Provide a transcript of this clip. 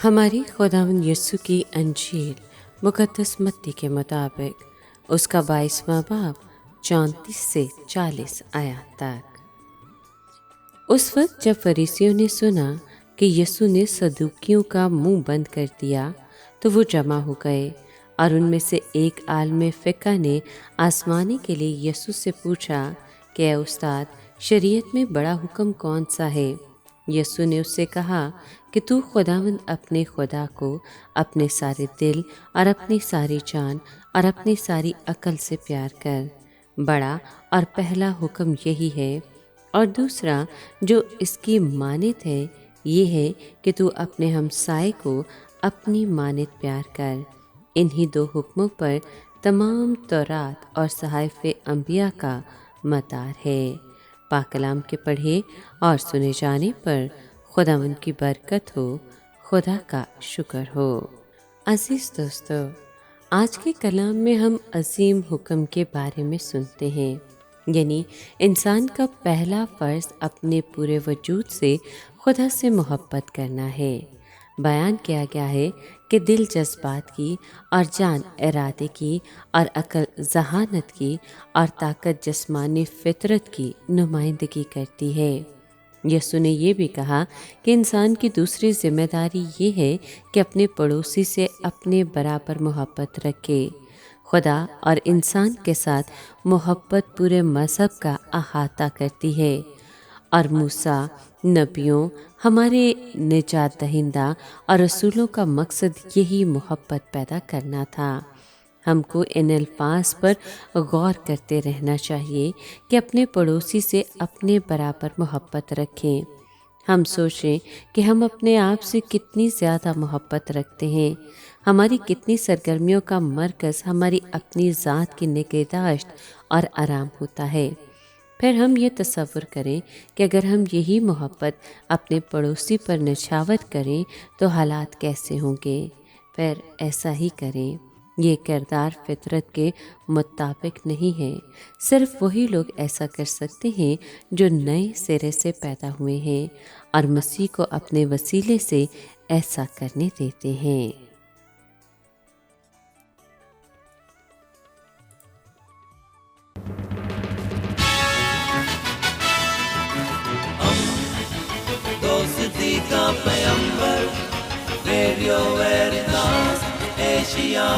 ہماری خداوند یسوع کی انجیل مقدس متی کے مطابق اس کا 22واں باب 34 سے 40 آیات تک۔ اس وقت جب فریسیوں نے سنا کہ یسوع نے صدوقیوں کا منہ بند کر دیا تو وہ جمع ہو گئے، اور ان میں سے ایک عالم فقہ نے آزمانے کے لیے یسوع سے پوچھا کہ اے استاد، شریعت میں بڑا حکم کون سا ہے؟ یسوع نے اس سے کہا کہ تو خداوند اپنے خدا کو اپنے سارے دل اور اپنی ساری جان اور اپنی ساری عقل سے پیار کر۔ بڑا اور پہلا حکم یہی ہے، اور دوسرا جو اس کی مانند ہے یہ ہے کہ تو اپنے ہمسائے کو اپنی مانند پیار کر۔ انہی دو حکموں پر تمام تورات اور صحائف انبیاء کا مدار ہے۔ پاک کلام کے پڑھے اور سنے جانے پر خداوند کی برکت ہو، خدا کا شکر ہو۔ عزیز دوستو، آج کے کلام میں ہم عظیم حکم کے بارے میں سنتے ہیں، یعنی انسان کا پہلا فرض اپنے پورے وجود سے خدا سے محبت کرنا ہے۔ بیان کیا گیا ہے کہ دل جذبات کی اور جان ارادے کی اور عقل ذہانت کی اور طاقت جسمانی فطرت کی نمائندگی کرتی ہے۔ یسوع نے یہ بھی کہا کہ انسان کی دوسری ذمہ داری یہ ہے کہ اپنے پڑوسی سے اپنے برابر محبت رکھے۔ خدا اور انسان کے ساتھ محبت پورے مذہب کا احاطہ کرتی ہے، اور موسیٰ، نبیوں، ہمارے نجات دہندہ اور رسولوں کا مقصد یہی محبت پیدا کرنا تھا۔ ہم کو ان الفاظ پر غور کرتے رہنا چاہیے کہ اپنے پڑوسی سے اپنے برابر محبت رکھیں۔ ہم سوچیں کہ ہم اپنے آپ سے کتنی زیادہ محبت رکھتے ہیں۔ ہماری کتنی سرگرمیوں کا مرکز ہماری اپنی ذات کی نگہداشت اور آرام ہوتا ہے۔ پھر ہم یہ تصور کریں کہ اگر ہم یہی محبت اپنے پڑوسی پر نچھاور کریں تو حالات کیسے ہوں گے؟ پھر ایسا ہی کریں۔ یہ کردار فطرت کے مطابق نہیں ہے۔ صرف وہی لوگ ایسا کر سکتے ہیں جو نئے سرے سے پیدا ہوئے ہیں اور مسیح کو اپنے وسیلے سے ایسا کرنے دیتے ہیں۔ دوستی کا پیمبر، ریڈیو ویریتاس ایشیا۔